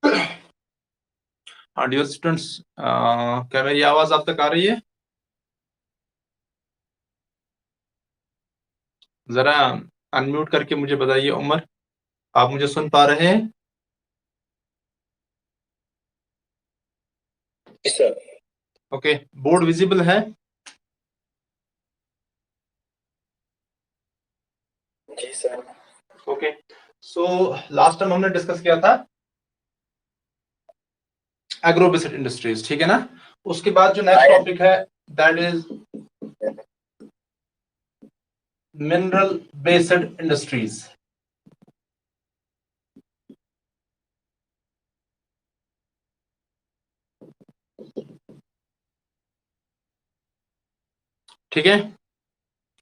हाँ dear students, क्या मेरी आवाज आप तक आ रही है? जरा अनम्यूट करके मुझे बताइए उमर, आप मुझे सुन पा रहे हैं? सर। ओके, बोर्ड विजिबल है? जी sir. Okay, so last time हमने डिस्कस किया था एग्रो बेस्ड इंडस्ट्रीज, ठीक है ना? उसके बाद जो नेक्स्ट टॉपिक है that is mineral based industries. ठीक है,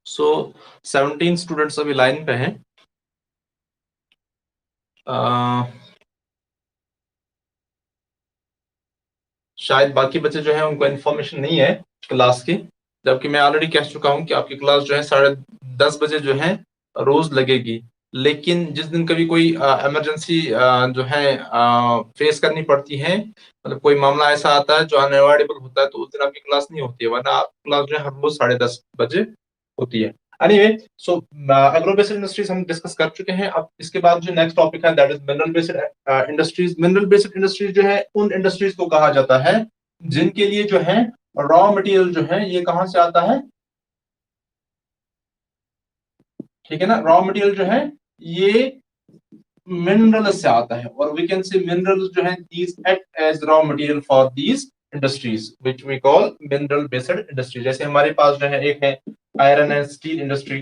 सो 17 स्टूडेंट्स अभी लाइन पे हैं। शायद बाकी बच्चे जो है उनको इन्फॉर्मेशन नहीं है क्लास की, जबकि मैं ऑलरेडी कह चुका हूं कि आपकी क्लास जो है 10:30 बजे जो है रोज लगेगी। लेकिन जिस दिन कभी कोई इमरजेंसी जो है फेस करनी पड़ती है, मतलब कोई मामला ऐसा आता है जो अनअवॉइडेबल होता है, तो उस दिन आपकी क्लास नहीं होती है, वरना आपकी क्लास जो है हर रोज 10:30 बजे होती है। एनीवे, सो एग्रो बेस्ड इंडस्ट्रीज हम डिस्कस कर चुके हैं। अब इसके बाद जो नेक्स्ट टॉपिक है that is mineral based industries. Mineral based industries जो है उन इंडस्ट्रीज को कहा जाता है जिनके लिए जो है रॉ मटेरियल जो है ये कहां से आता है? ठीक है ना, रॉ मटेरियल जो है ये मिनरल से आता है, और वी कैन से मिनरल्स जो है these act as raw material for these industries which we call mineral based industry. जैसे हमारे पास जो है एक है आयरन एंड स्टील इंडस्ट्री,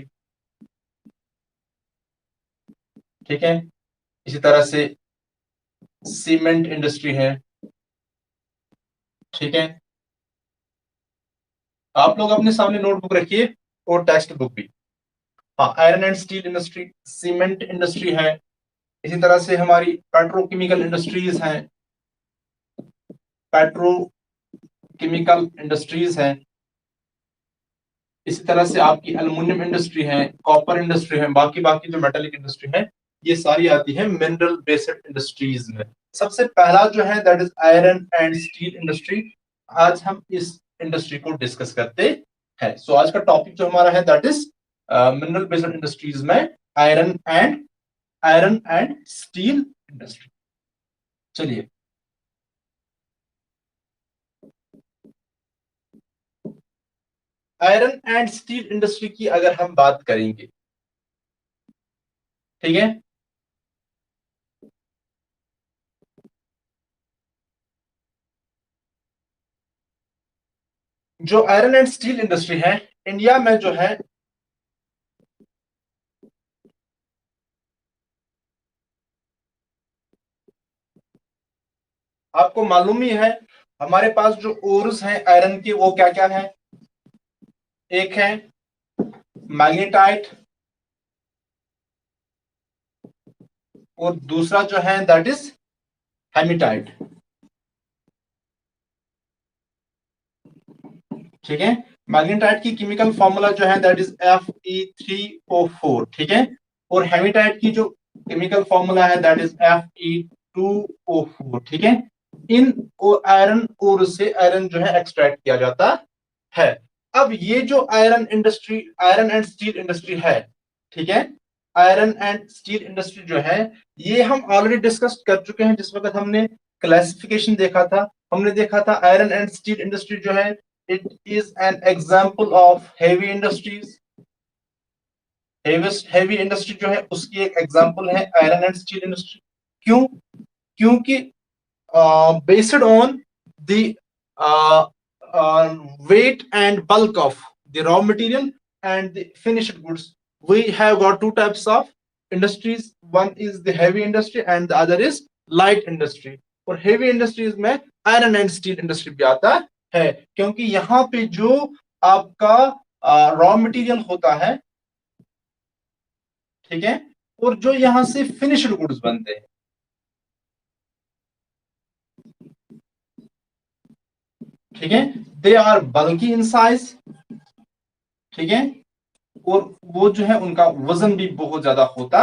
ठीक है। इसी तरह से सीमेंट इंडस्ट्री है, ठीक है। आप लोग अपने सामने नोटबुक रखिए और टेक्स्ट बुक भी। हाँ, iron and steel industry, cement industry है। इसी तरह से हमारी पेट्रोकेमिकल इंडस्ट्रीज हैं, पेट्रोकेमिकल इंडस्ट्रीज हैं। इसी तरह से आपकी एल्युमिनियम इंडस्ट्री है, कॉपर इंडस्ट्री है, बाकी बाकी जो मेटालिक इंडस्ट्री है ये सारी आती है मिनरल बेस्ड इंडस्ट्रीज में। सबसे पहला जो है that is iron and steel industry. आज हम इस इंडस्ट्री को डिस्कस करते हैं। सो आज का टॉपिक जो हमारा है that is mineral based industries में आयरन एंड स्टील इंडस्ट्री। चलिए, आयरन एंड स्टील इंडस्ट्री की अगर हम बात करेंगे, ठीक है, जो आयरन एंड स्टील इंडस्ट्री है इंडिया में जो है आपको मालूम ही है हमारे पास जो ओर्स हैं आयरन के वो क्या क्या है? एक है मैग्नेटाइट और दूसरा जो है दैट इज हेमेटाइट, ठीक है। मैग्नेटाइट की केमिकल फॉर्मूला जो है दैट इज Fe3O4, ठीक है। और हेमेटाइट की जो केमिकल फॉर्मूला है दैट इज Fe2O4, ठीक है। इन आयरन ओर से आयरन जो है एक्सट्रैक्ट किया जाता है। अब ये जो आयरन एंड स्टील इंडस्ट्री है, ठीक है, आयरन एंड स्टील इंडस्ट्री जो है ये हम ऑलरेडी डिस्कस कर चुके हैं। जिस वक्त हमने क्लासिफिकेशन देखा था, हमने देखा था आयरन एंड स्टील इंडस्ट्री जो है it is an example of heavy industries. Heavy industry जो है उसकी एक एग्जांपल है आयरन एंड स्टील इंडस्ट्री। क्यों? क्योंकि based on the weight and bulk of the raw material and the finished goods, we have got two types of industries. One is the heavy industry and the other is light industry. और heavy industries में iron and steel industry भी आता है, क्योंकि यहाँ पे जो आपका रॉ मटेरियल होता है, ठीक है, और जो यहाँ से फिनिश्ड गुड्स बनते हैं, ठीक है, they are bulky in size, ठीक है, और वो जो है उनका वजन भी बहुत ज्यादा होता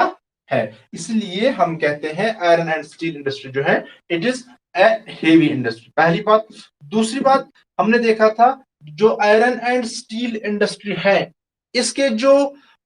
है, इसलिए हम कहते हैं आयरन एंड स्टील इंडस्ट्री जो है it is A heavy industry. पहली बात। दूसरी बात, हमने देखा था जो आयरन एंड स्टील इंडस्ट्री है इसके जो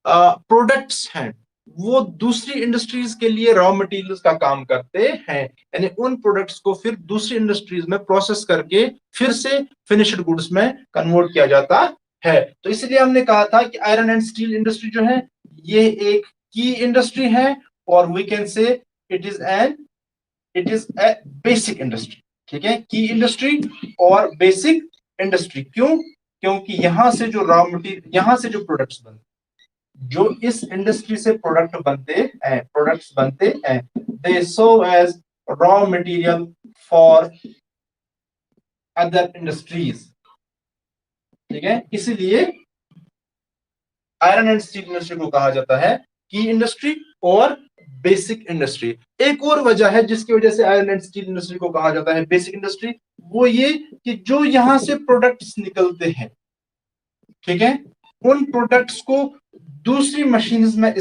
प्रोडक्ट्स हैं वो दूसरी इंडस्ट्रीज के लिए रॉ मटेरियल्स का काम करते हैं, यानी उन प्रोडक्ट्स को फिर दूसरी इंडस्ट्रीज में प्रोसेस करके फिर से फिनिश्ड गुड्स में कन्वर्ट किया जाता है। तो इसलिए हमने कहा था कि आयरन एंड स्टील इंडस्ट्री जो है ये एक की इंडस्ट्री है, और we can say it is a basic industry. ठीक है, की इंडस्ट्री और बेसिक इंडस्ट्री। क्यों? क्योंकि यहां से जो रॉ मटेरियल, यहां से जो प्रोडक्ट्स बनते, जो इस इंडस्ट्री से प्रोडक्ट्स बनते हैं they serve as raw material for other industries. ठीक है, इसलिए आयरन एंड स्टील इंडस्ट्री को कहा जाता है की इंडस्ट्री और बेसिक इंडस्ट्री। एक और वजह है जिसकी वजह से आयरन एंड स्टील इंडस्ट्री को कहा जाता है बेसिक इंडस्ट्री, वो ये कि जो यहां से प्रोडक्ट्स निकलते हैं, ठीक है, उन प्रोडक्ट्स को दूसरी मशीन्स में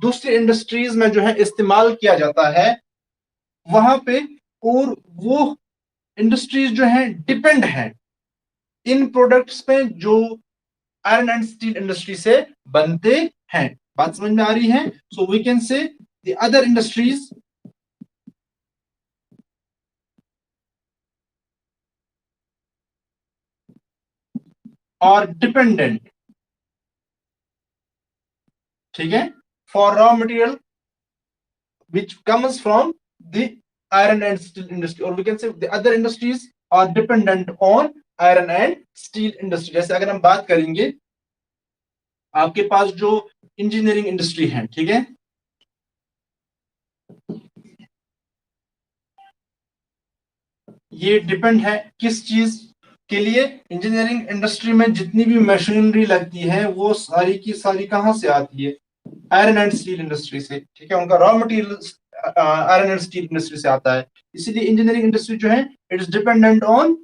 दूसरी इंडस्ट्रीज में जो है इस्तेमाल किया जाता है वहां पे, और वो इंडस्ट्रीज जो है डिपेंड है इन प्रोडक्ट्स पे जो आयरन एंड स्टील इंडस्ट्री से बनते हैं। बात समझ में आ रही है? So we can say the other industries are dependent, ठीक है, for raw material which comes from the iron and steel industry, or we can say the other industries are dependent on iron and steel industry। जैसे अगर हम बात करेंगे आपके पास जो engineering industry है, ठीक है, ये डिपेंड है किस चीज के लिए? इंजीनियरिंग इंडस्ट्री में जितनी भी मशीनरी लगती है वो सारी की सारी कहां से आती है? आयरन एंड स्टील इंडस्ट्री से। ठीक है, उनका raw material iron and steel industry से आता है, इसीलिए इंजीनियरिंग इंडस्ट्री जो है it is dependent on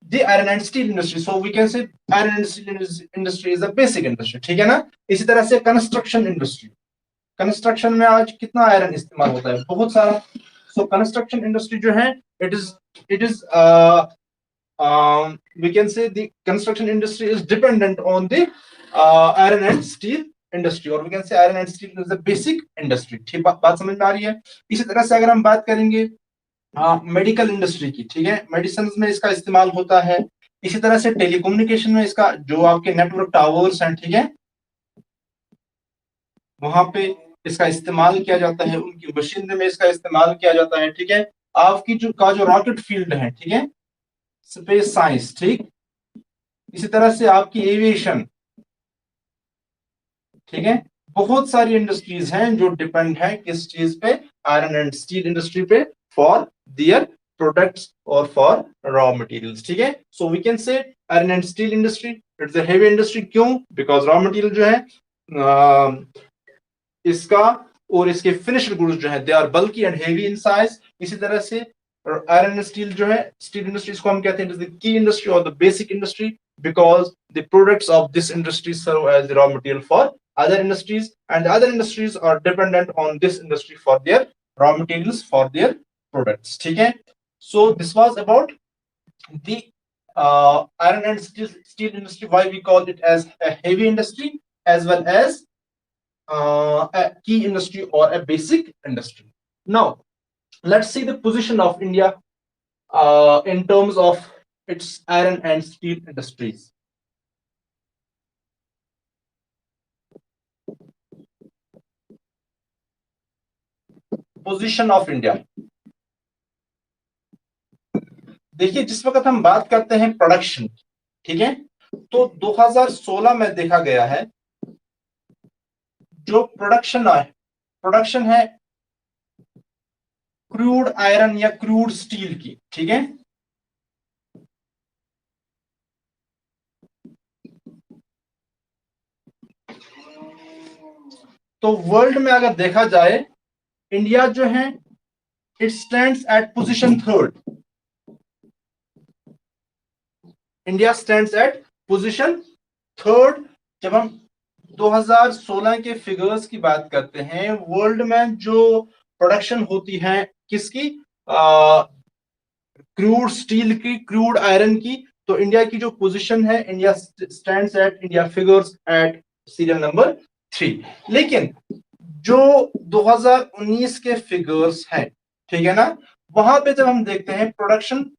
the iron and steel industry. So we can say iron and steel industry is a basic industry. ठीक है ना? इसी तरह से कंस्ट्रक्शन इंडस्ट्री, कंस्ट्रक्शन में आज कितना आयरन इस्तेमाल होता है? बहुत सारा। सो कंस्ट्रक्शन इंडस्ट्री जो है it is we can say the construction industry is dependent on the iron and steel industry, और we can say iron and steel is the basic industry। ठीक, बात समझ में आ रही है? इसी तरह से अगर हम बात करेंगे मेडिकल इंडस्ट्री की, ठीक है, मेडिसिन में इसका इस्तेमाल होता है। इसी तरह से टेलीकम्युनिकेशन में इसका, जो आपके नेटवर्क टावर्स हैं, ठीक है, वहां पे इसका इस्तेमाल किया जाता है, उनकी मशीनरी में इसका इस्तेमाल किया जाता है। ठीक है, आपकी जो रॉकेट फील्ड है, ठीक है, स्पेस साइंस, ठीक, इसी तरह से आपकी एविएशन, ठीक है, बहुत सारी इंडस्ट्रीज हैं जो डिपेंड है किस चीज पे? आयरन एंड स्टील इंडस्ट्री पे, फॉर दियर प्रोडक्ट्स और फॉर रॉ मटेरियल्स। ठीक है, so we can say iron and steel industry it's a heavy industry. क्यों? बिकॉज रॉ मटेरियल जो है इसका और इसके फिनिश्ड गुड्स जो है they are bulky and heavy in size. इसी तरह से आयरन एंड स्टील जो है, स्टील इंडस्ट्री को हम कहते हैं की इंडस्ट्री और the basic industry, because the products of this industry serve as the raw material for other industries, and the other industries are dependent on this industry for their raw materials for their products। ठीक है, so this was about the iron and steel industry, why we call it as a heavy industry as well as a key industry or a basic industry। Now let's see the position of India in terms of its iron and steel industries। Position of India, देखिए जिस वक्त हम बात करते हैं production, ठीक है, तो 2016 में देखा गया है जो प्रोडक्शन है क्रूड आयरन या क्रूड स्टील की, ठीक है, तो वर्ल्ड में अगर देखा जाए इंडिया जो है it stands eight position third. India stands eight position third जब हम 2016 के फिगर्स की बात करते हैं, वर्ल्ड में जो प्रोडक्शन होती है किसकी, क्रूड स्टील की, क्रूड आयरन की, तो इंडिया की जो पोजीशन है, India stands at, India figures at serial number 3। लेकिन जो 2019 के फिगर्स हैं, ठीक है ना, वहां पे जब हम देखते हैं प्रोडक्शन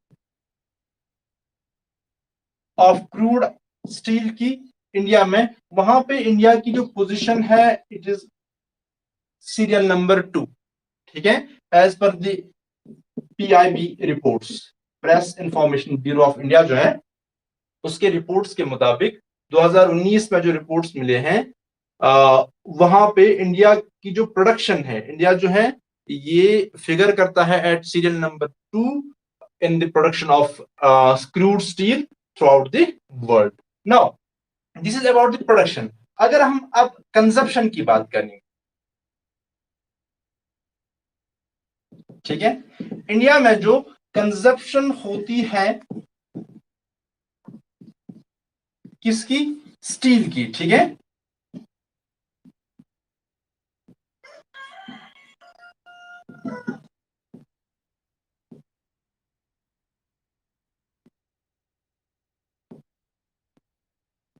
ऑफ क्रूड स्टील की इंडिया में, वहां पे इंडिया की जो पोजीशन है इट इज सीरियल नंबर 2, ठीक है, as per the PIB reports, press information bureau of India जो है उसके रिपोर्ट्स के मुताबिक 2019 में जो रिपोर्ट्स मिले हैं, वहां पे इंडिया की जो प्रोडक्शन है, इंडिया जो है ये फिगर करता है at serial number 2 in the production of crude steel throughout the world. Now this is about the production. अगर हम अब कंजप्शन की बात करें, ठीक है, इंडिया में जो कंजप्शन होती है किसकी, स्टील की, ठीक है,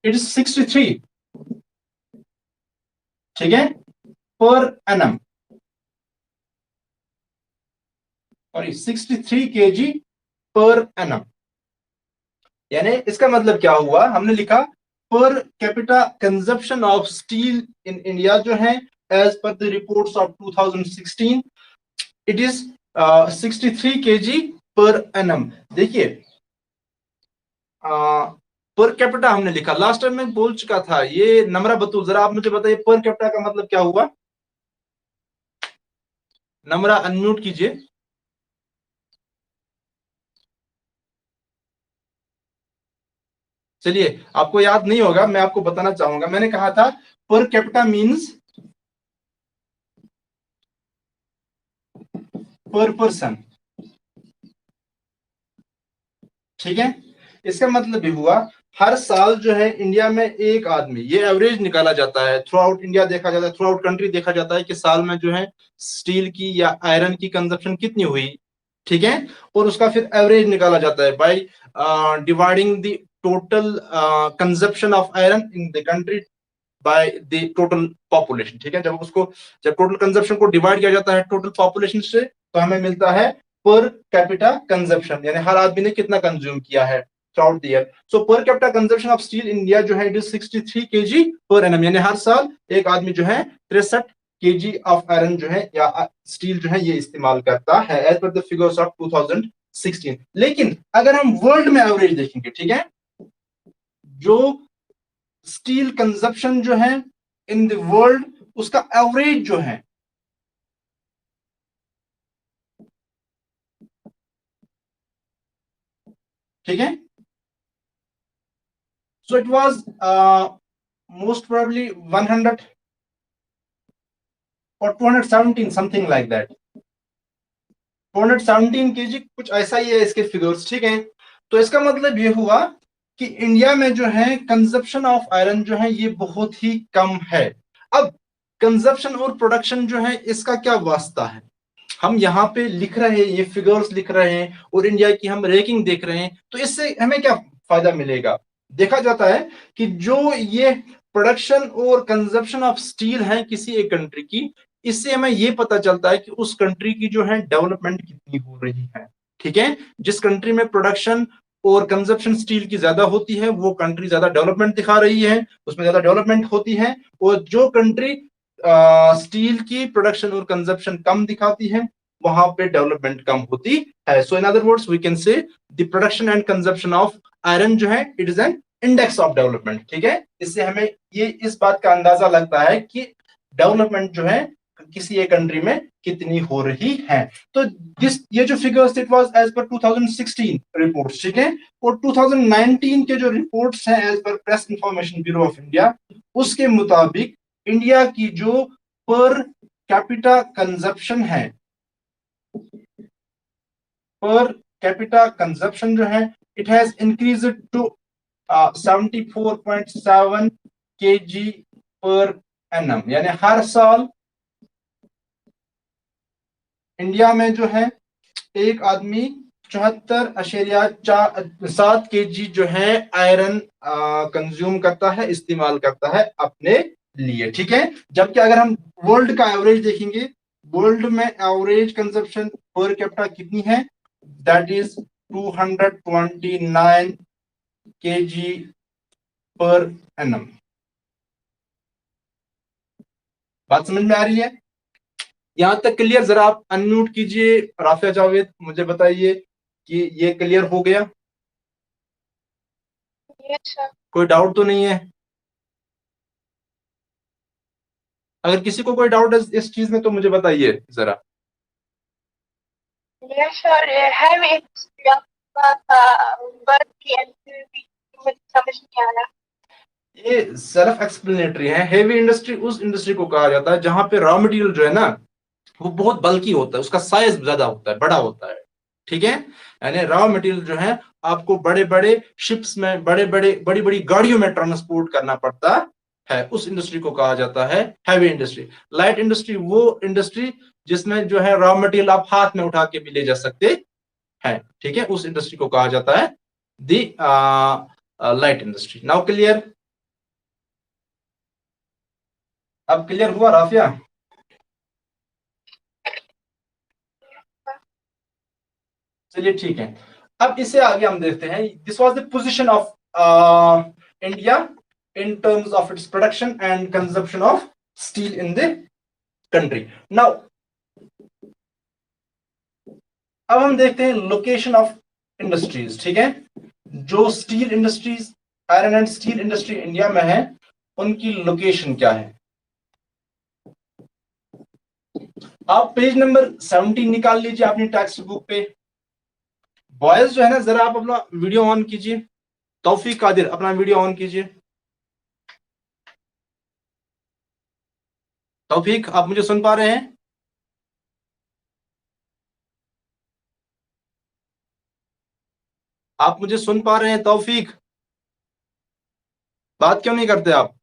इट इज 63, ठीक है, पर एनम, और 63 kg पर एनम। यानी इसका मतलब क्या हुआ, हमने लिखा per capita consumption of steel in India जो है as per the reports of 2016 it is 63 kg per annum. देखिए पर कैपिटा हमने लिखा, लास्ट टाइम मैं बोल चुका था ये। नम्रा बतूल जरा आप मुझे बताइए पर कैपिटा का मतलब क्या हुआ। नम्रा अनम्यूट कीजिए। चलिए आपको याद नहीं होगा, मैं आपको बताना चाहूंगा। मैंने कहा था पर कैपिटा मींस पर पर्सन, ठीक है। इसका मतलब ये हुआ हर साल जो है इंडिया में एक आदमी, ये एवरेज निकाला जाता है, थ्रू आउट इंडिया देखा जाता है, थ्रू आउट कंट्री देखा जाता है कि साल में जो है स्टील की या आयरन की कंजप्शन कितनी हुई, ठीक है। और उसका फिर एवरेज निकाला जाता है by dividing the total consumption of iron in the country by the total population, ठीक है। जब टोटल कंजप्शन को डिवाइड किया जाता है टोटल पॉपुलेशन से, तो हमें मिलता है पर कैपिटा कंजप्शन, यानी हर आदमी ने कितना कंज्यूम किया है थ्रू द ईयर। सो पर capita consumption of steel India जो है it is 63 kg per annum, यानी हर साल एक आदमी जो है 63 kg ऑफ आयरन जो है या स्टील जो है ये इस्तेमाल करता है as per the figures of 2016। लेकिन अगर हम वर्ल्ड में एवरेज देखेंगे, ठीक है, जो स्टील कंजप्शन जो है इन द वर्ल्ड उसका एवरेज जो है, ठीक है, so it was most probably 100 और 217 समथिंग लाइक दैट, 217 kg कुछ ऐसा ही है इसके फिगर्स, ठीक है। तो इसका मतलब ये हुआ कि इंडिया में जो है कंजप्शन ऑफ आयरन जो है ये बहुत ही कम है। अब कंजप्शन और प्रोडक्शन जो है इसका क्या वास्ता है, हम यहाँ पे लिख रहे हैं, ये फिगर्स लिख रहे हैं और इंडिया की हम रैंकिंग देख रहे हैं, तो इससे हमें क्या फायदा मिलेगा। देखा जाता है कि जो ये प्रोडक्शन और कंजप्शन ऑफ स्टील है किसी एक कंट्री की, इससे हमें ये पता चलता है कि उस कंट्री की जो है डेवलपमेंट कितनी हो रही है, ठीक है। जिस कंट्री में प्रोडक्शन और कंजप्शन स्टील की ज्यादा होती है वो कंट्री ज्यादा डेवलपमेंट दिखा रही है, उसमें ज्यादा डेवलपमेंट होती है। और जो कंट्री स्टील की प्रोडक्शन और कंजप्शन कम दिखाती है वहां पे डेवलपमेंट कम होती है। So in other words we can say the production and consumption of iron जो है it is an index of development, ठीक है। इससे हमें ये इस बात का अंदाजा लगता है कि डेवलपमेंट जो है किसी एक कंट्री में कितनी हो रही है। तो ये जो figures it was as per 2016 reports, ठीक है। और 2019 के जो रिपोर्ट्स हैं as per press information bureau of India, उसके मुताबिक इंडिया की जो पर कैपिटा कंजप्शन है, पर कैपिटा कंजप्शन जो है it has increased to 74.7 kg per annum, यानी हर साल इंडिया में जो है एक आदमी 74.7 kg जो है आयरन कंज्यूम करता है, इस्तेमाल करता है अपने लिए, ठीक है। जबकि अगर हम वर्ल्ड का एवरेज देखेंगे, वर्ल्ड में एवरेज कंजप्शन पर कैपिटा कितनी है, that is 229 kg per annum. बात समझ में आ रही है? यहां तक क्लियर? जरा आप अनम्यूट कीजिए राफिया जावेद, मुझे बताइए कि ये क्लियर हो गया? कोई डाउट तो नहीं है? अगर किसी को कोई डाउट है इस चीज में तो मुझे बताइए जरा। समझ नहीं आ रहा। ये सेल्फ एक्सप्लेनेटरी है। हेवी इंडस्ट्री उस इंडस्ट्री को कहा जाता है जहां पे रॉ मटेरियल जो है ना वो बहुत बल्कि होता है, उसका साइज ज्यादा होता है, बड़ा होता है, ठीक है। यानी रॉ मटेरियल जो है आपको बड़े बड़े शिप्स में, बड़ी बड़ी गाड़ियों में ट्रांसपोर्ट करना पड़ता है, उस इंडस्ट्री को कहा जाता है हैवी इंडस्ट्री। लाइट इंडस्ट्री वो इंडस्ट्री जिसमें जो है रॉ मटेरियल आप हाथ में उठा के भी ले जा सकते हैं, ठीक है, उस इंडस्ट्री को कहा जाता है दी लाइट इंडस्ट्री। Now clear? अब क्लियर हुआ राफिया? चलिए ठीक है। अब इसे आगे हम देखते हैं। This was the position of India in terms of its production and consumption of steel in the country. Now अब हम देखते हैं लोकेशन ऑफ इंडस्ट्रीज, ठीक है। जो steel industries, iron and steel industry India में है, उनकी लोकेशन क्या है। आप पेज नंबर 17 निकाल लीजिए अपनी टेक्स्ट बुक पे। बॉयज जो है ना, जरा आप अपना वीडियो ऑन कीजिए। तौफीक कादिर, अपना वीडियो ऑन कीजिए। तौफीक, आप मुझे सुन पा रहे हैं? आप मुझे सुन पा रहे हैं तौफीक? बात क्यों नहीं करते आप?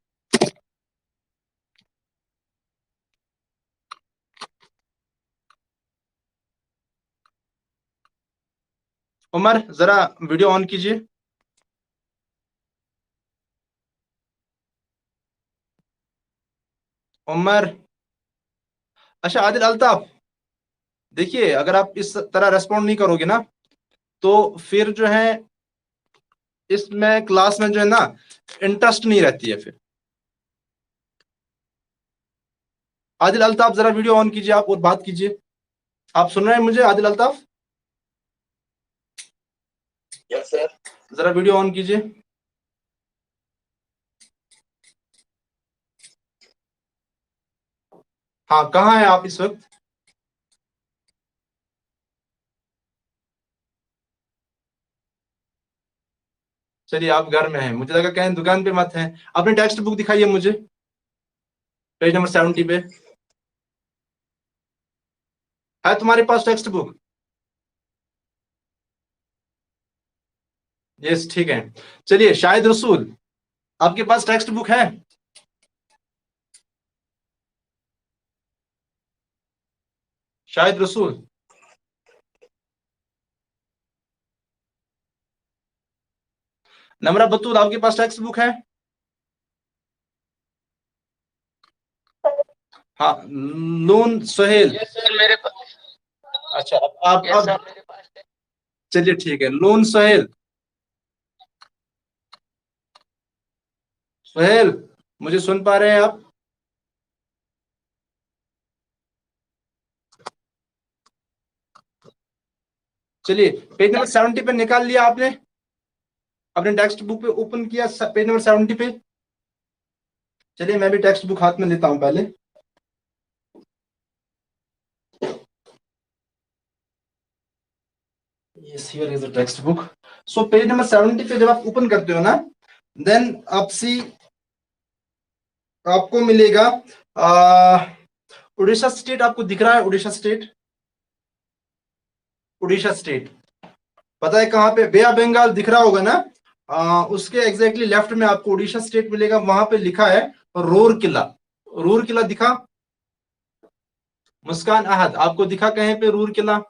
उमर, जरा वीडियो ऑन कीजिए। उमर। अच्छा आदिल अल्ताफ, देखिए अगर आप इस तरह रेस्पॉन्ड नहीं करोगे ना तो फिर जो है इसमें क्लास में जो है ना इंटरेस्ट नहीं रहती है फिर। आदिल अल्ताफ, जरा वीडियो ऑन कीजिए आप और बात कीजिए। आप सुन रहे हैं मुझे आदिल अल्ताफ? Yes sir. जरा वीडियो ऑन कीजिए। हाँ, कहाँ है आप इस वक्त? चलिए आप घर में हैं, मुझे लगा कहीं दुकान पे मत हैं। अपनी टेक्स्ट बुक दिखाइए मुझे, पेज नंबर 70 पे है तुम्हारे पास टेक्स्ट बुक? यस ठीक है। चलिए शाहिद रसूल, आपके पास टेक्स्ट बुक है? शाहिद रसूल। नमरा बतूल, आपके पास टेक्स्ट बुक है? हाँ। नून सुहेल। यस सर मेरे पास। अच्छा अब आप चलिए ठीक है। नून सुहेल, सुहेल मुझे सुन पा रहे हैं आप? चलिए पेज नंबर 70 पे निकाल लिया आपने? अपने टेक्स्ट बुक पे ओपन किया पेज नंबर 70 पे? चलिए मैं भी टेक्स्ट बुक हाथ में लेता हूं पहले। Yes, here is the textbook. So page number 70 पे जब आप ओपन करते हो ना, देन आपसी आपको मिलेगा उड़ीसा स्टेट। आपको दिख रहा है उड़ीसा स्टेट? उड़ीसा स्टेट पता है कहाँ पे? बे ऑफ बंगाल दिख रहा होगा ना? उसके एग्जैक्टली लेफ्ट में आपको उड़ीसा स्टेट मिलेगा। वहां पे लिखा है रूरकेला, रूरकेला दिखा? मुस्कान अहद, आपको दिखा कहीं पे रूरकेला?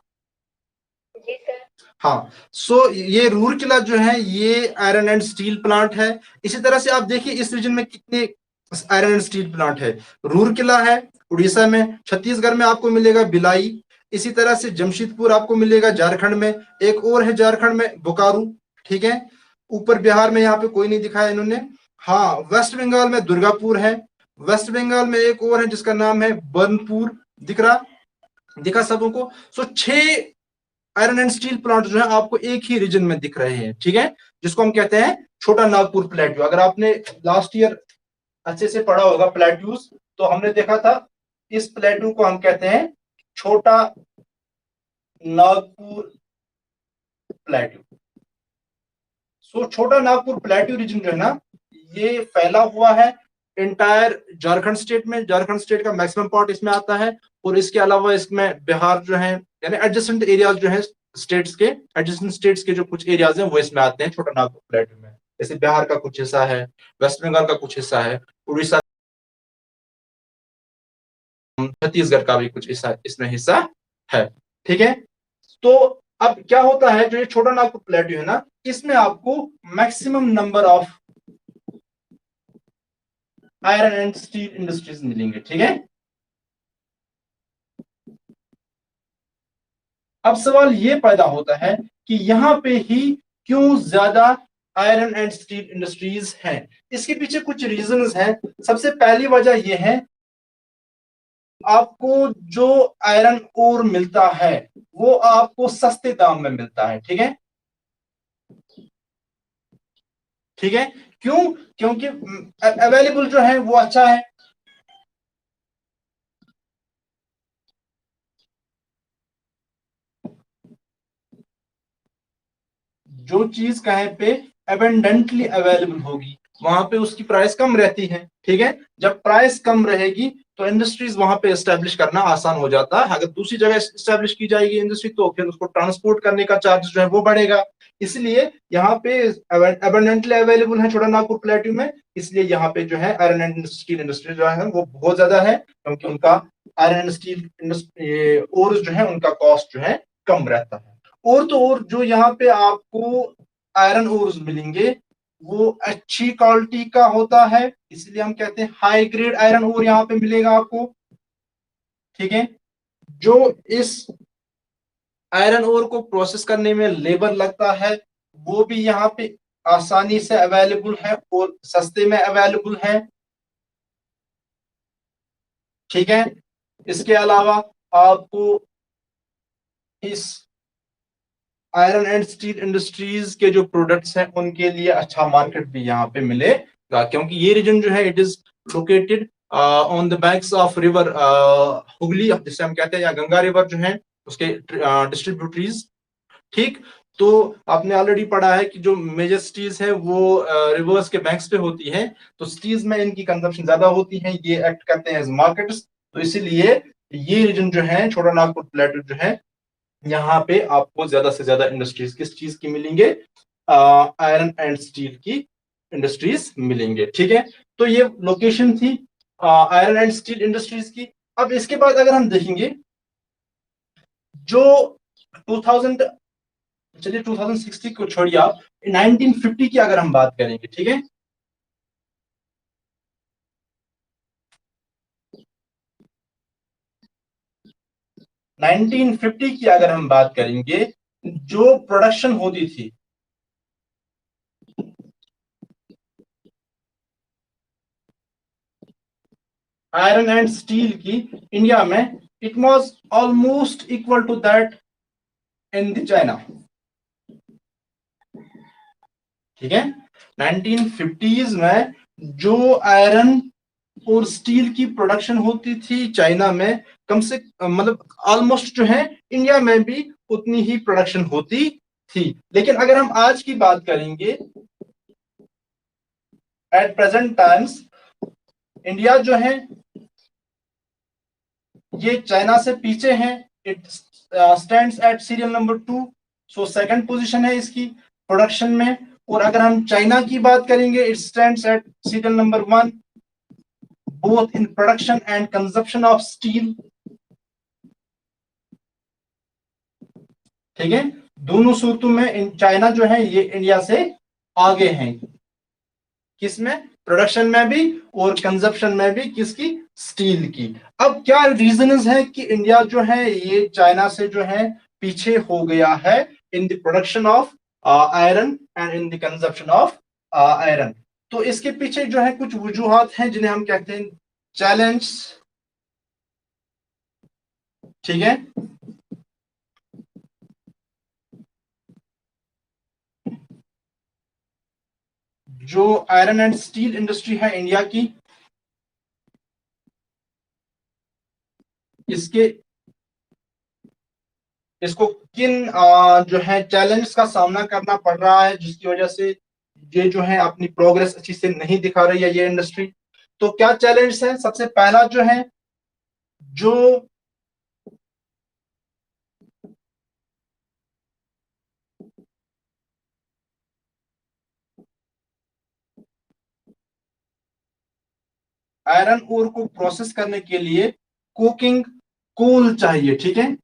हाँ, सो ये रूरकेला जो है ये आयरन एंड स्टील प्लांट है। इसी तरह से आप देखिए इस रीजन में कितने आयरन एंड स्टील प्लांट है। रूरकेला है उड़ीसा में, छत्तीसगढ़ में आपको मिलेगा भिलाई, इसी तरह से जमशेदपुर आपको मिलेगा झारखंड में, एक और है झारखंड में बोकारो, ठीक है। ऊपर बिहार में यहाँ पे कोई नहीं दिखाया इन्होंने। हाँ, वेस्ट बंगाल में दुर्गापुर है, वेस्ट बंगाल में एक और है जिसका नाम है बर्नपुर, दिख रहा, दिखा सबों को। सो 6 आयरन एंड स्टील प्लांट जो है आपको एक ही रीजन में दिख रहे हैं, ठीक है, जिसको हम कहते हैं छोटा नागपुर प्लेट्यू। अगर आपने लास्ट ईयर अच्छे से पढ़ा होगा प्लेट्यूज, तो हमने देखा था इस प्लेट्यू को हम कहते हैं छोटा नागपुर प्लेट्यू। सो छोटा नागपुर प्लेट्यू रीजन जो है ना, ये फैला हुआ है इंटायर झारखंड स्टेट में, झारखंड स्टेट का मैक्सिमम पार्ट इसमें आता है। और इसके अलावा इसमें बिहार जो है, यानी एडजेसेंट एरियाज जो है स्टेट्स के, एडजेसेंट स्टेट्स के जो कुछ एरियाज हैं वो इसमें आते हैं छोटा नागपुर प्लेट्यू में। जैसे बिहार का कुछ हिस्सा है, वेस्ट बंगाल का कुछ हिस्सा है, उड़ीसा, छत्तीसगढ़ का भी कुछ हिस्सा इसमें हिस्सा है, ठीक है। तो अब क्या होता है, जो ये छोटा नागपुर प्लेट्यू है ना, इसमें आपको maximum number of iron and steel industries मिलेंगे, ठीक है। अब सवाल ये पैदा होता है कि यहां पे ही क्यों ज्यादा आयरन एंड स्टील इंडस्ट्रीज हैं। इसके पीछे कुछ रीजंस हैं। सबसे पहली वजह यह है, आपको जो आयरन ओर मिलता है वो आपको सस्ते दाम में मिलता है, ठीक है, ठीक है। क्यों? क्योंकि अवेलेबल जो है वो अच्छा है। जो चीज कहीं पे एबेंडेंटली अवेलेबल होगी वहां पे उसकी प्राइस कम रहती है, ठीक है। जब प्राइस कम रहेगी तो इंडस्ट्रीज वहां पे एस्टेब्लिश करना आसान हो जाता है। अगर दूसरी जगह एस्टेब्लिश की जाएगी इंडस्ट्री तो फिर उसको ट्रांसपोर्ट करने का चार्ज जो है वो बढ़ेगा। इसलिए यहाँ पे एबेंडेंटली अवेलेबल है छोटा नागपुर प्लेट्यू में, इसलिए यहाँ पे जो है आयरन एंड स्टील इंडस्ट्री जो है वो बहुत ज्यादा है, क्योंकि उनका आयरन एंड स्टील और जो है उनका कॉस्ट जो है कम रहता है। और तो और जो यहाँ पे आपको आयरन ओर्स मिलेंगे वो अच्छी क्वालिटी का होता है, इसलिए हम कहते हैं हाई ग्रेड आयरन ओर यहाँ पे मिलेगा आपको, ठीक है। जो इस आयरन ओर को प्रोसेस करने में लेबर लगता है वो भी यहाँ पे आसानी से अवेलेबल है और सस्ते में अवेलेबल है, ठीक है। इसके अलावा आपको इस आयरन एंड स्टील इंडस्ट्रीज के जो प्रोडक्ट्स हैं उनके लिए अच्छा मार्केट भी यहाँ पे मिलेगा, क्योंकि ये रीजन जो है it is located on the banks of river Hooghly, जिसे हम कहते हैं, या गंगा रिवर जो है उसके डिस्ट्रीब्यूटरीज, ठीक। तो आपने ऑलरेडी पढ़ा है कि जो मेजर सिटीज है वो रिवर्स के बैंक्स पे होती है, तो सिटीज में इनकी कंजप्शन ज्यादा होती है, ये एक्ट करते हैं एज मार्केट्स। तो इसीलिए ये रीजन जो है छोटा नागपुर प्लेट्यू जो है, यहाँ पे आपको ज्यादा से ज्यादा इंडस्ट्रीज किस चीज की मिलेंगे, आयरन एंड स्टील की इंडस्ट्रीज मिलेंगे, ठीक है। तो ये लोकेशन थी आयरन एंड स्टील इंडस्ट्रीज की। अब इसके बाद अगर हम देखेंगे जो 2000, चलिए 2060 को छोड़िए आप, 1950 की अगर हम बात करेंगे, ठीक है, 1950 की अगर हम बात करेंगे, जो प्रोडक्शन होती थी आयरन एंड स्टील की इंडिया में, it was almost equal to that in the China, ठीक है। 1950s में जो आयरन और स्टील की प्रोडक्शन होती थी चाइना में, कम से मतलब ऑलमोस्ट जो है इंडिया में भी उतनी ही प्रोडक्शन होती थी। लेकिन अगर हम आज की बात करेंगे, एट प्रेजेंट टाइम्स इंडिया जो है ये चाइना से पीछे है, it stands eight serial number 2, so second position है इसकी प्रोडक्शन में। और अगर हम चाइना की बात करेंगे, it stands eight serial number 1, both in production and consumption of steel। ठीक है, दोनों सूरतों में चाइना जो है ये इंडिया से आगे हैं, किसमें, प्रोडक्शन में भी और कंजप्शन में भी, किसकी, स्टील की। अब क्या रीजंस है कि इंडिया जो है ये चाइना से जो है पीछे हो गया है इन the production of iron and in the consumption of iron. तो इसके पीछे जो है कुछ वजूहात हैं जिन्हें हम कहते हैं चैलेंज। ठीक है, जो आयरन एंड स्टील इंडस्ट्री है इंडिया की, इसके इसको किन जो है चैलेंज का सामना करना पड़ रहा है जिसकी वजह से ये जो है अपनी प्रोग्रेस अच्छी से नहीं दिखा रही है ये इंडस्ट्री। तो क्या चैलेंज है, सबसे पहला जो है, जो आयरन ओर को प्रोसेस करने के लिए कोकिंग कोल चाहिए। ठीक है,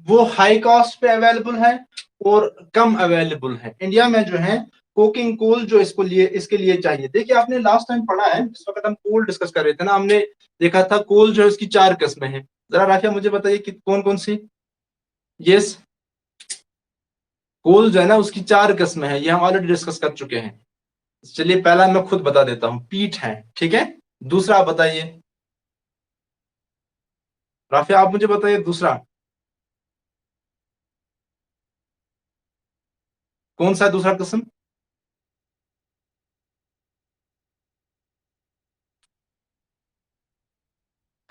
वो हाई कॉस्ट पे अवेलेबल है और कम अवेलेबल है। इंडिया में जो है कोकिंग कोल जो इसके लिए चाहिए। देखिए आपने लास्ट टाइम पढ़ा है, जिस वक्त हम कोल डिस्कस कर रहे थे ना, हमने देखा था कोल जो है उसकी 4 किस्में हैं। जरा राफिया मुझे बताइए कि कौन कौन सी। यस, कोल जो है ना उसकी 4 किस्में हैं, ये हम ऑलरेडी डिस्कस कर चुके हैं। चलिए पहला मैं खुद बता देता हूँ, पीट है। ठीक है, दूसरा आप बताइए, राफिया आप मुझे बताइए दूसरा कौन सा है, दूसरा किस्म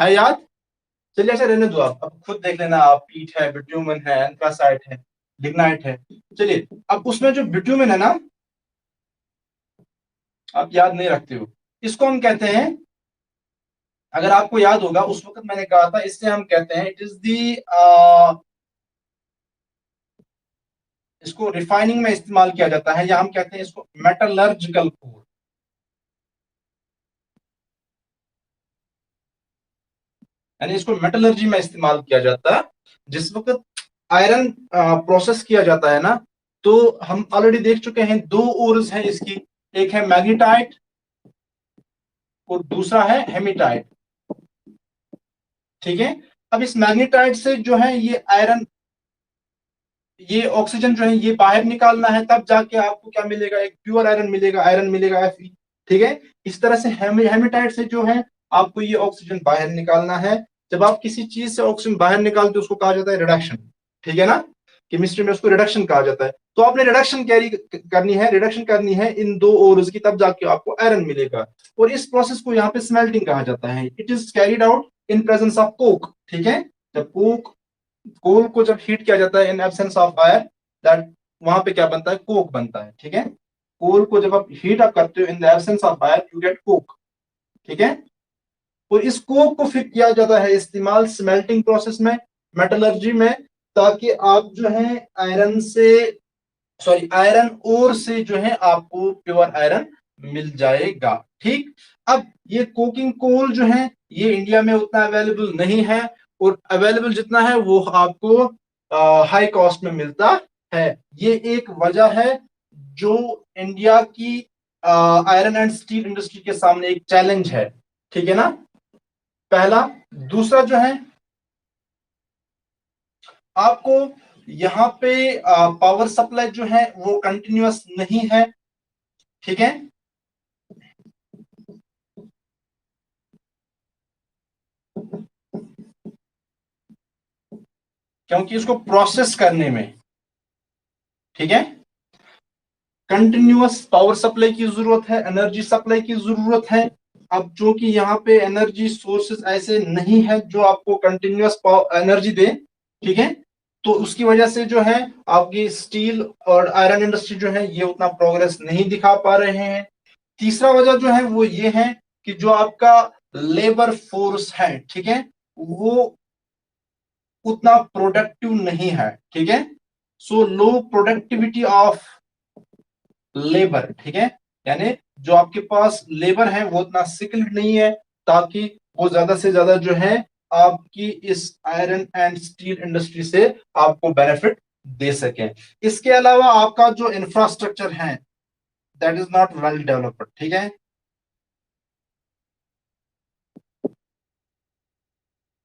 है याद। चलिए ऐसा रहने दो, आप अब खुद देख लेना, आप पीट है, बिट्यूमन है, एंथ्रासाइट है, लिग्नाइट है। चलिए अब उसमें जो बिट्यूमन है ना, आप याद नहीं रखते हो, इसको हम कहते हैं, अगर आपको याद होगा उस वक्त मैंने कहा था इससे हम कहते हैं इट इज दी, इसको रिफाइनिंग में इस्तेमाल किया जाता है, या हम कहते हैं इसको मेटलर्जिकल कोल। यानी इसको मेटलर्जी में इस्तेमाल किया जाता है। जिस वक्त आयरन प्रोसेस किया जाता है ना, तो हम ऑलरेडी देख चुके हैं दो ओर्स हैं इसकी, एक है मैग्नेटाइट और दूसरा है हेमेटाइट। ठीक है, अब इस मैग्नेटाइट से जो है ये आयरन, ये ऑक्सीजन जो है ये बाहर निकालना है, तब जाके आपको क्या मिलेगा, एक प्योर आयरन मिलेगा, आयरन मिलेगा Fe। ठीक है, इस तरह से हेमेटाइट से जो है आपको ये ऑक्सीजन बाहर निकालना है। जब आप किसी चीज से ऑक्सीजन बाहर निकालते हो उसको कहा जाता है रिडक्शन। ठीक है ना, केमिस्ट्री में उसको रिडक्शन कहा जाता है। तो आपने रिडक्शन कैरी करनी है, रिडक्शन करनी है इन दो ओर्स की, तब जाके आपको आयरन मिलेगा। और इस प्रोसेस को यहाँ पे स्मेल्टिंग कहा जाता है। It is carried out in presence of Coke. ठीक है, जब कोक, कोल को जब हीट किया जाता है in absence of fire, that वहां पे क्या बनता है, कोक बनता है। ठीक है, कोल को जब आप हीट अप करते हो in the absence of fire you get Coke. ठीक है, और इस कोक को फिर किया जाता है इस्तेमाल स्मेल्टिंग प्रोसेस में, मेटलर्जी में, ताकि आप जो है आयरन से, सॉरी आयरन ओर से जो है आपको प्योर आयरन मिल जाएगा। ठीक, अब ये कोकिंग कोल जो है ये इंडिया में उतना अवेलेबल नहीं है, और अवेलेबल जितना है वो आपको हाई कॉस्ट में मिलता है। ये एक वजह है जो इंडिया की आयरन एंड स्टील इंडस्ट्री के सामने एक चैलेंज है। ठीक है ना, पहला। दूसरा जो है, आपको यहाँ पे पावर सप्लाई जो है वो कंटिन्यूअस नहीं है। ठीक है, क्योंकि इसको प्रोसेस करने में, ठीक है, कंटिन्यूअस पावर सप्लाई की जरूरत है, एनर्जी सप्लाई की जरूरत है। अब जो कि यहाँ पे एनर्जी सोर्सेस ऐसे नहीं है जो आपको कंटिन्यूअस एनर्जी दे। ठीक है, तो उसकी वजह से जो है आपकी स्टील और आयरन इंडस्ट्री जो है ये उतना प्रोग्रेस नहीं दिखा पा रहे हैं। तीसरा वजह जो है वो ये है कि जो आपका लेबर फोर्स है, ठीक है, वो उतना प्रोडक्टिव नहीं है। ठीक है, सो लो प्रोडक्टिविटी ऑफ लेबर, ठीक है, यानी जो आपके पास लेबर है वो उतना स्किल्ड नहीं है, ताकि वो ज्यादा से ज्यादा जो है आपकी इस आयरन एंड स्टील इंडस्ट्री से आपको बेनिफिट दे सके। इसके अलावा आपका जो इंफ्रास्ट्रक्चर है that is not well developed, ठीक है,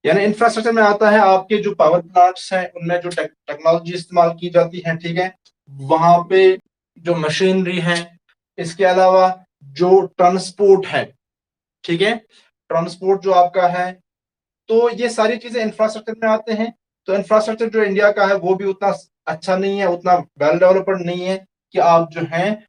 यानी इंफ्रास्ट्रक्चर में आता है आपके जो पावर प्लांट्स हैं उनमें जो टेक्नोलॉजी इस्तेमाल की जाती है, ठीक है, वहां पे जो मशीनरी है, इसके अलावा जो ट्रांसपोर्ट है, ठीक है, ट्रांसपोर्ट जो आपका है, तो ये सारी चीजें इंफ्रास्ट्रक्चर में आते हैं। तो इंफ्रास्ट्रक्चर जो इंडिया का है वो भी उतना अच्छा नहीं है, उतना वेल डेवलप्ड नहीं है कि आप जो है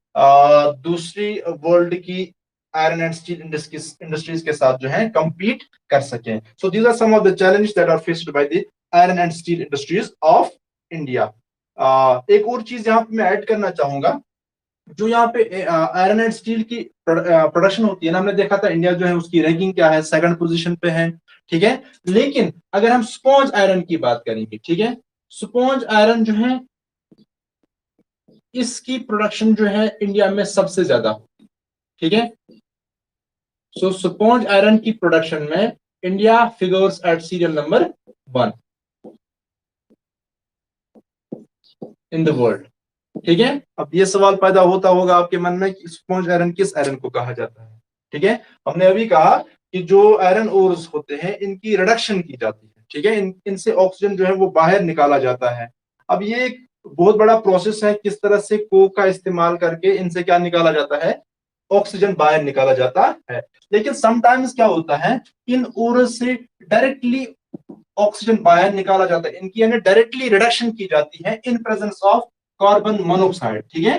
दूसरी वर्ल्ड की आयरन एंड स्टील इंडस्ट्रीज के साथ जो है compete कर सकें। So these are some of the challenge that are faced by the iron and steel industries of India. एक और चीज यहाँ पे मैं ऐड करना चाहूंगा, जो यहाँ पे आयरन एंड स्टील की प्रोडक्शन होती है ना, हमने देखा था इंडिया जो है उसकी रैंकिंग क्या है, सेकंड पोजीशन पे है, ठीक है, लेकिन अगर हम स्पॉन्ज आयरन की बात करेंगे, ठीक है, स्पॉन्ज आयरन जो है इसकी प्रोडक्शन जो है इंडिया में सबसे ज्यादा होती है, ठीक है, सो स्पॉन्ज आयरन की प्रोडक्शन में India figures at serial number 1 in the world, ठीक है। अब ये सवाल पैदा होता होगा आपके मन में कि स्पॉन्ज आयरन किस आयरन को कहा जाता है, ठीक है, हमने अभी कहा कि जो आयरन ओर्स होते हैं इनकी रिडक्शन की जाती है, ठीक है, इनसे ऑक्सीजन जो है वो बाहर निकाला जाता है। अब ये एक बहुत बड़ा प्रोसेस है, किस तरह से कोक का इस्तेमाल करके इनसे क्या निकाला जाता है, ऑक्सीजन बाहर निकाला जाता है। लेकिन समटाइम्स क्या होता है, इन ओरस से डायरेक्टली ऑक्सीजन बाहर निकाला जाता है, इनकी यानी डायरेक्टली रिडक्शन की जाती है in presence of carbon monoxide, ठीक है,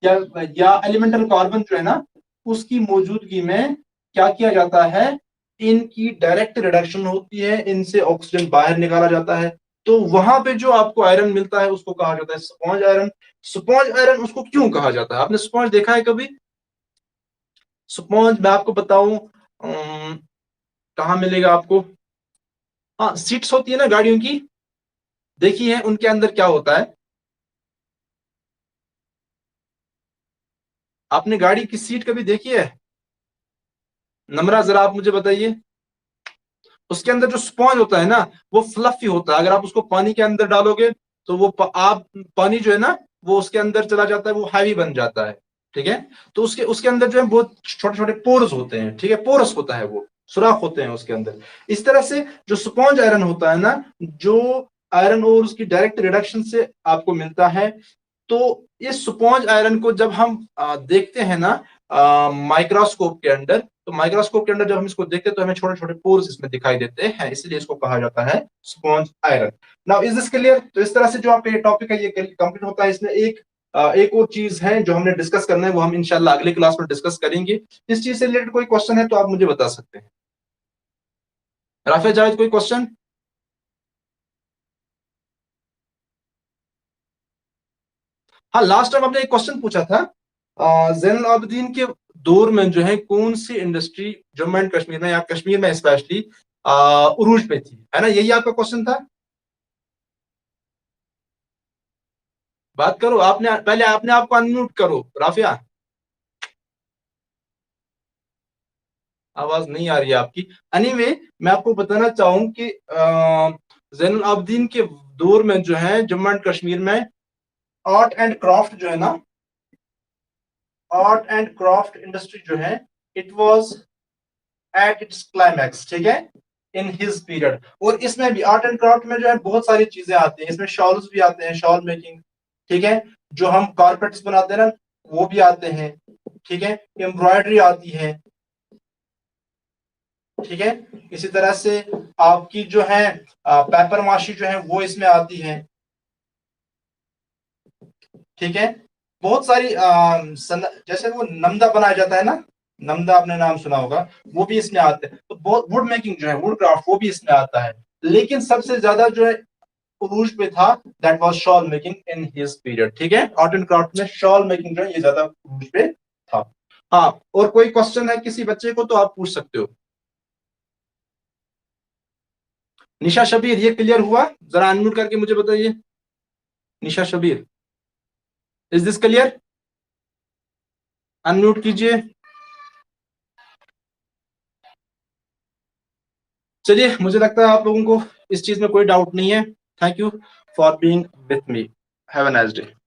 या एलिमेंटल कार्बन जो है ना उसकी मौजूदगी में क्या किया जाता है, इनकी डायरेक्ट रिडक्शन होती है, इनसे ऑक्सीजन बाहर निकाला जाता है। तो वहां पे जो आपको आयरन मिलता है उसको कहा जाता है स्पॉन्ज आयरन। स्पॉन्ज आयरन उसको क्यों कहा जाता है, आपने स्पॉन्ज देखा है कभी? स्पॉन्ज मैं आपको बताऊं कहाँ मिलेगा आपको, हाँ सीट्स होती है ना गाड़ियों की, देखी है उनके अंदर क्या होता है, आपने गाड़ी की सीट कभी देखी है? नम्रा जरा आप मुझे बताइए, उसके अंदर जो स्पॉन्ज होता है ना वो फ्लफी होता है, अगर आप उसको पानी के अंदर डालोगे तो वो आप पानी जो है ना वो उसके अंदर चला जाता है, वो हैवी बन जाता है, ठीक है, तो उसके उसके अंदर जो है बहुत छोटे छोटे पोर्स होते हैं, ठीक है, पोरस होता है, वो सुराख होते हैं उसके अंदर। इस तरह से जो स्पॉन्ज आयरन होता है ना, जो आयरन और उसकी डायरेक्ट रिडक्शन से आपको मिलता है, तो इस स्पॉन्ज आयरन को जब हम देखते हैं ना माइक्रोस्कोप के अंदर, तो माइक्रोस्कोप के अंदर जब हम इसको देखते हैं तो हमें छोटे छोटे पोर्स इसमें दिखाई देते हैं, इसलिए इसको कहा जाता है sponge iron. Now is this clear? तो इस तरह से जो आपका ये टॉपिक है ये कंप्लीट होता है। इसमें एक और चीज है जो हमने डिस्कस करना है, वो हम इंशाल्लाह अगले क्लास में डिस्कस करेंगे। इस चीज से रिलेटेड कोई क्वेश्चन है तो आप मुझे बता सकते हैं। राफिया जावेद कोई क्वेश्चन? हाँ लास्ट टाइम आपने एक क्वेश्चन पूछा था, जैनुल आबिदीन के दौर में जो है कौन सी इंडस्ट्री जम्मू एंड कश्मीर में या कश्मीर में स्पेशली उरूज पे थी, है ना, यही आपका क्वेश्चन था? बात करो, आपने पहले आपने आपको अनम्यूट करो राफिया, आवाज नहीं आ रही है आपकी। एनीवे मैं आपको बताना चाहूं कि जैनुल आबिदीन के दौर में जो है जम्मू एंड कश्मीर में आर्ट एंड क्राफ्ट जो है ना, आर्ट एंड क्राफ्ट इंडस्ट्री जो है it was at its climax, ठीक है, इन हिज पीरियड। और इसमें भी आर्ट एंड क्राफ्ट में जो है बहुत सारी चीजें आती हैं, इसमें शॉल्स भी आते हैं, शॉल मेकिंग, ठीक है, जो हम कारपेट्स बनाते हैं ना वो भी आते हैं, ठीक है, एम्ब्रॉयडरी आती है, ठीक है, इसी तरह से आपकी जो है पेपर माशी जो है वो इसमें आती है, ठीक है, बहुत सारी जैसे वो नमदा बनाया जाता है ना, नमदा आपने नाम सुना होगा, वो भी इसमें आते हैं। तो बहुत वुड मेकिंग जो है, वुड क्राफ्ट, वो भी इसमें आता है। लेकिन सबसे ज्यादा जो है उरूज पे था that was shawl making in his period, ठीक है, आर्ट एंड क्राफ्ट में शॉल मेकिंग जो है ये ज्यादा उरूज पे था। हाँ और कोई क्वेश्चन है किसी बच्चे को तो आप पूछ सकते हो। निशा शबीर ये क्लियर हुआ? जरा अनम्यूट करके मुझे बताइए, Nisha Shabir, is this clear? Unmute कीजिए। चलिए, मुझे लगता है आप लोगों को इस चीज में कोई डाउट नहीं है। Thank you for being with me. Have a nice day.